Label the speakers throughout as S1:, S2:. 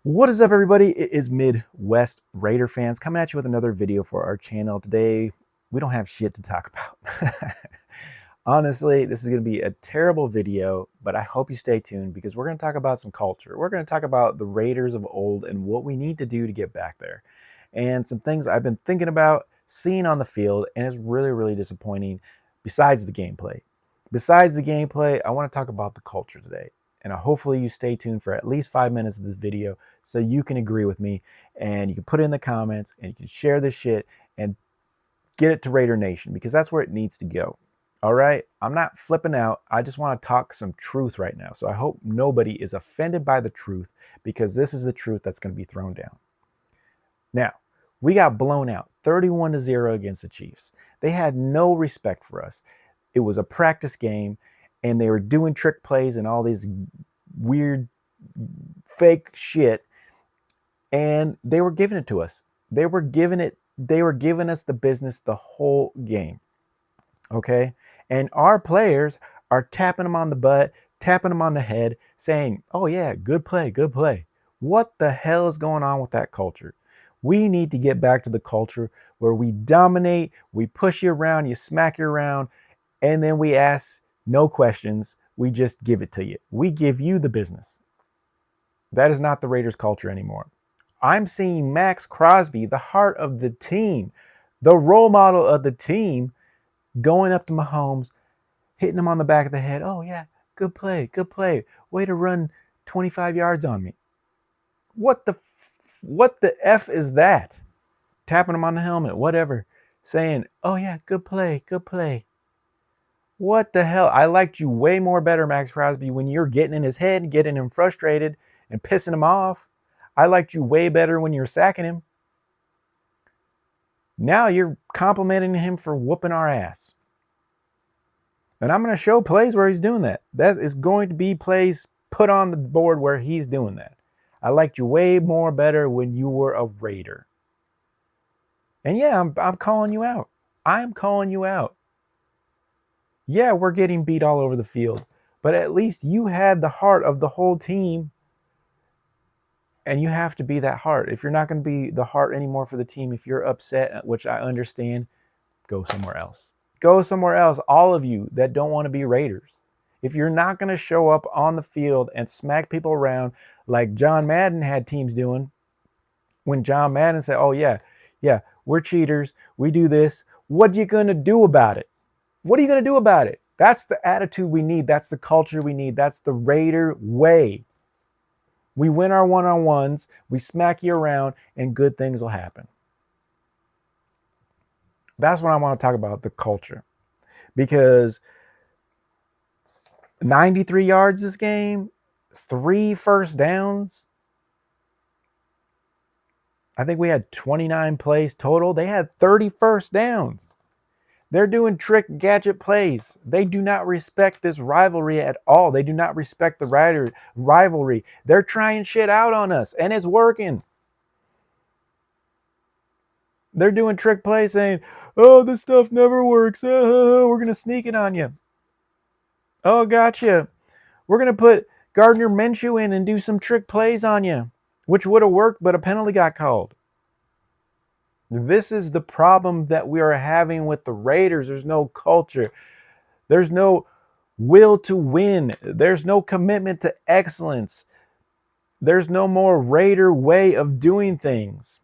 S1: What is up, everybody? It is Midwest Raider fans coming at you with another video for our channel. Today, we don't have shit to talk about. Honestly, this is going to be a terrible video, but I hope you stay tuned because we're going to talk about some culture. We're going to talk about the Raiders of old and what we need to do to get back there. And some things I've been thinking about, seeing on the field, and it's really, really disappointing besides the gameplay. Besides the gameplay, I want to talk about the culture today. And hopefully you stay tuned for at least 5 minutes of this video so you can agree with me and you can put it in the comments and you can share this shit and get it to Raider Nation because that's where it needs to go. All right, I'm not flipping out. I just want to talk some truth right now. So I hope nobody is offended by the truth because this is the truth that's going to be thrown down. Now, we got blown out 31-0 against the Chiefs. They had no respect for us. It was a practice game and they were doing trick plays and all these weird fake shit, and they were giving it to us. They were giving us the business the whole game. Okay? And our players are tapping them on the butt, tapping them on the head, saying, "Oh yeah, good play, good play." What the hell is going on with that culture? We need to get back to the culture where we dominate, we push you around, you smack you around, and then we ask no questions. We just give it to you. We give you the business. That is not the Raiders culture anymore. I'm seeing Max Crosby, the heart of the team, the role model of the team, going up to Mahomes, hitting him on the back of the head. "Oh yeah, good play, good play. Way to run 25 yards on me." What the F is that? Tapping him on the helmet, whatever, saying, "Oh yeah, good play, good play." What the hell? I liked you way more better, Max Crosby, when you're getting in his head, getting him frustrated and pissing him off. I liked you way better when you're sacking him. Now you're complimenting him for whooping our ass. And I'm going to show plays where he's doing that. That is going to be plays put on the board where he's doing that. I liked you way more better when you were a Raider. And yeah, I'm calling you out. I'm calling you out. Yeah, we're getting beat all over the field, but at least you had the heart of the whole team, and you have to be that heart. If you're not going to be the heart anymore for the team, if you're upset, which I understand, go somewhere else. Go somewhere else, all of you that don't want to be Raiders. If you're not going to show up on the field and smack people around like John Madden had teams doing, when John Madden said, "Oh yeah, yeah, we're cheaters, we do this," what are you going to do about it? What are you going to do about it? That's the attitude we need. That's the culture we need. That's the Raider way. We win our one-on-ones, we smack you around, and good things will happen. That's what I want to talk about, the culture. Because 93 yards this game, 3 first downs. I think we had 29 plays total. They had 30 first downs. They're doing trick gadget plays. They do not respect this rivalry at all. They do not respect the rivalry. They're trying shit out on us, and it's working. They're doing trick plays saying, "Oh, this stuff never works. We're going to sneak it on you. Oh, gotcha. We're going to put Gardner Minshew in and do some trick plays on you," which would have worked, but a penalty got called. This is the problem that we are having with the Raiders. There's no culture. There's no will to win. There's no commitment to excellence. There's no more Raider way of doing things.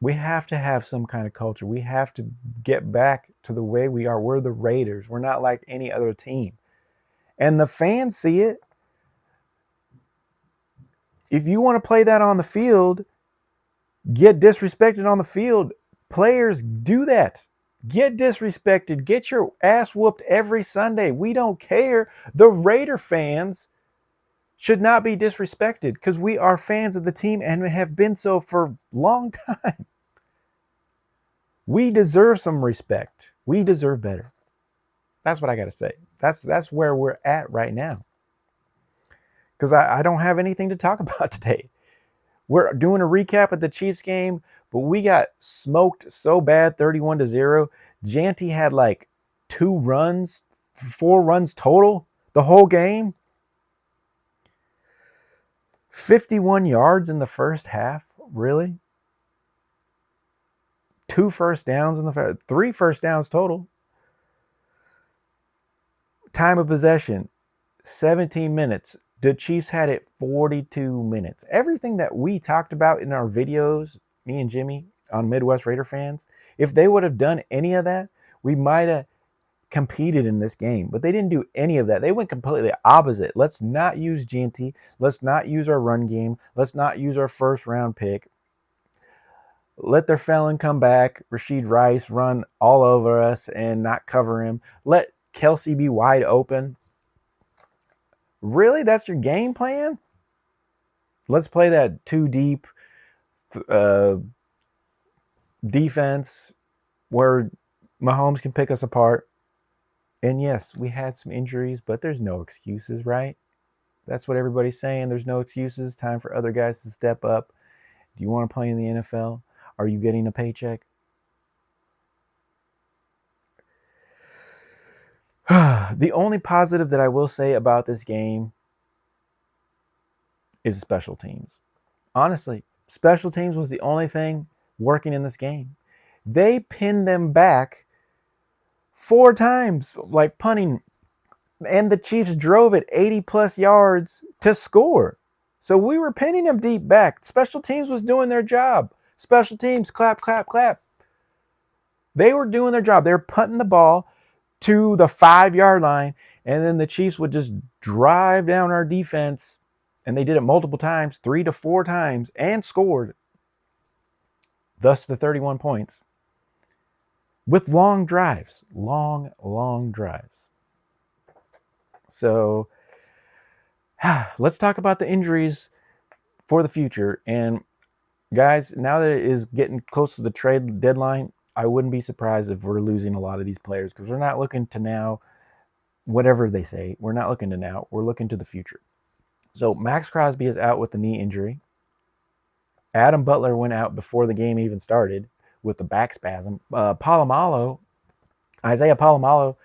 S1: We have to have some kind of culture. We have to get back to the way we are. We're the Raiders. We're not like any other team. And the fans see it. If you want to play that on the field, get disrespected on the field, players do that. Get disrespected. Get your ass whooped every Sunday. We don't care. The Raider fans should not be disrespected because we are fans of the team and have been so for a long time. We deserve some respect. We deserve better. That's what I got to say. That's where we're at right now. Because I don't have anything to talk about today. We're doing a recap of the Chiefs game, but we got smoked so bad, 31-0. Janty had like 4 runs total the whole game. 51 yards in the first half? Really? 2 first downs in the first, 3 first downs total. Time of possession, 17 minutes. The Chiefs had it 42 minutes. Everything that we talked about in our videos, me and Jimmy on Midwest Raider fans, if they would have done any of that, we might have competed in this game. But they didn't do any of that. They went completely opposite. Let's not use Ginty. Let's not use our run game. Let's not use our first round pick. Let their felon come back. Rashid Rice run all over us and not cover him. Let Kelsey be wide open. Really? That's your game plan? Let's play that too deep defense where Mahomes can pick us apart. And yes, we had some injuries, but there's no excuses, right? That's what everybody's saying. There's no excuses. Time for other guys to step up. Do you want to play in the NFL? Are you getting a paycheck? The only positive that I will say about this game is special teams. Honestly, special teams was the only thing working in this game. They pinned them back 4 times, like punting, and the Chiefs drove it 80 plus yards to score. So we were pinning them deep back. Special teams was doing their job. Special teams, clap, clap, clap. They were doing their job. They were punting the ball to the 5-yard line, and then the Chiefs would just drive down our defense, and they did it multiple times, 3 to 4 times, and scored. Thus the 31 points. With long drives. Long drives. So let's talk about the injuries for the future. And guys, now that it is getting close to the trade deadline, I wouldn't be surprised if we're losing a lot of these players, because we're not looking to now, whatever they say, we're not looking to now, we're looking to the future. So Max Crosby is out with the knee injury. Adam Butler went out before the game even started with the back spasm. Isaiah Palomalo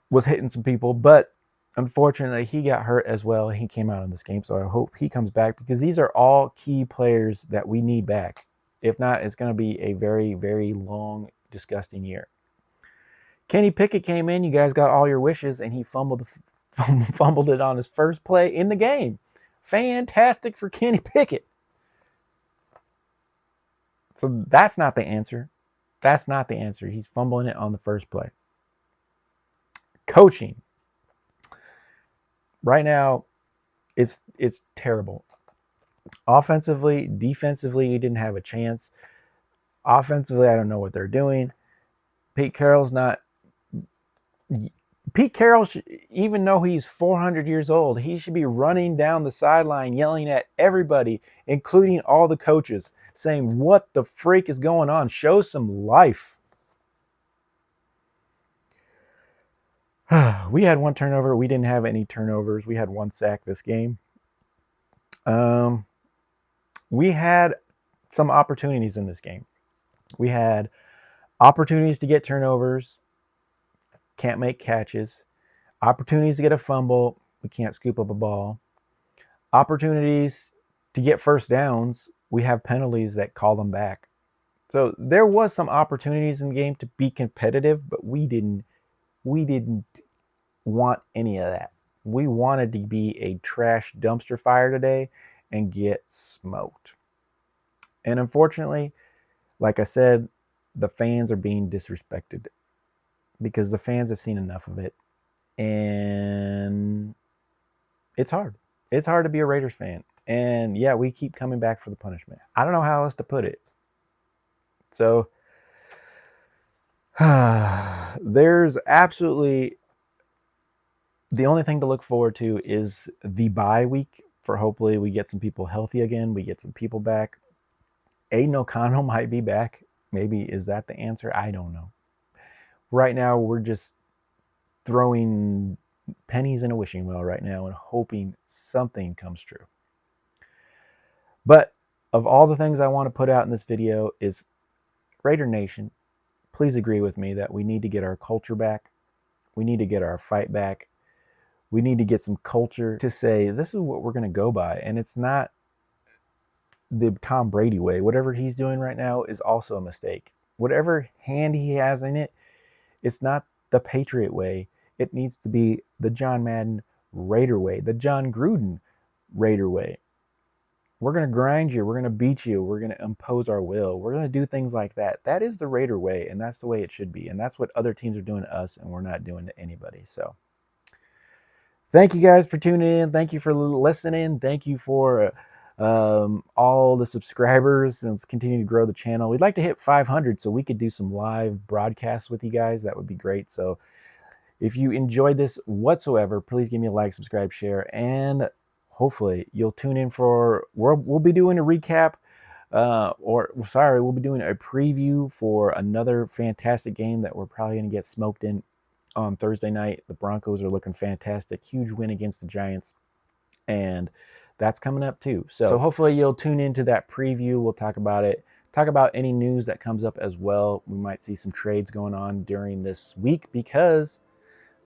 S1: was hitting some people, but unfortunately he got hurt as well. He came out in this game, so I hope he comes back, because these are all key players that we need back. If not, it's going to be a very, very long, disgusting year. Kenny Pickett came in. You guys got all your wishes, and he fumbled it on his first play in the game. Fantastic for Kenny Pickett. So that's not the answer. That's not the answer. He's fumbling it on the first play. Coaching. Right now, it's terrible. Offensively, defensively, he didn't have a chance. Offensively, I don't know what they're doing. Pete Carroll, even though he's 400 years old, he should be running down the sideline yelling at everybody, including all the coaches, saying, what the freak is going on? Show some life. We had 1 turnover. We didn't have any turnovers. We had 1 sack this game. We had some opportunities in this game. We had opportunities to get turnovers, can't make catches. Opportunities to get a fumble, we can't scoop up a ball. Opportunities to get first downs, we have penalties that call them back. So there was some opportunities in the game to be competitive, but we didn't want any of that. We wanted to be a trash dumpster fire today and get smoked. And unfortunately, like I said, the fans are being disrespected, because the fans have seen enough of it. And it's hard. It's hard to be a Raiders fan. And yeah, we keep coming back for the punishment. I don't know how else to put it. So there's absolutely, the only thing to look forward to is the bye week, for hopefully we get some people healthy again. We get some people back. Aiden O'Connell might be back. Maybe is that the answer? I don't know. Right now, we're just throwing pennies in a wishing well right now and hoping something comes true. But of all the things I want to put out in this video is, Raider Nation, please agree with me that we need to get our culture back. We need to get our fight back. We need to get some culture to say, this is what we're going to go by. And it's not the Tom Brady way. Whatever he's doing right now is also a mistake. Whatever hand he has in it, it's not the Patriot way. It needs to be the John Madden Raider way, the John Gruden Raider way. We're going to grind you. We're going to beat you. We're going to impose our will. We're going to do things like that. That is the Raider way, and that's the way it should be. And that's what other teams are doing to us, and we're not doing to anybody. So thank you guys for tuning in. Thank you for listening. Thank you for all the subscribers, and let's continue to grow the channel. We'd like to hit 500 so we could do some live broadcasts with you guys. That would be great. So if you enjoyed this whatsoever, please give me a like, subscribe, share, and hopefully you'll tune in for, we'll be doing a recap, we'll be doing a preview for another fantastic game that we're probably going to get smoked in on Thursday night. The Broncos are looking fantastic. Huge win against the Giants. And that's coming up too. So hopefully you'll tune into that preview. We'll talk about it. Talk about any news that comes up as well. We might see some trades going on during this week because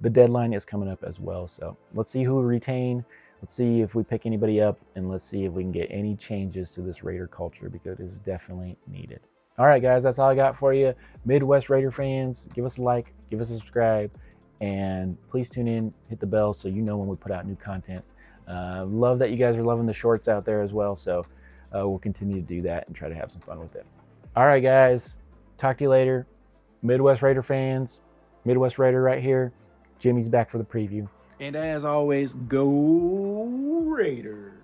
S1: the deadline is coming up as well. So let's see who we retain. Let's see if we pick anybody up, and let's see if we can get any changes to this Raider culture, because it is definitely needed. All right, guys, that's all I got for you. Midwest Raider fans, give us a like, give us a subscribe, and please tune in, hit the bell so you know when we put out new content. Love that you guys are loving the shorts out there as well. So we'll continue to do that and try to have some fun with it. All right, guys, talk to you later. Midwest Raider fans, Midwest Raider right here. Jimmy's back for the preview.
S2: And as always, go Raiders.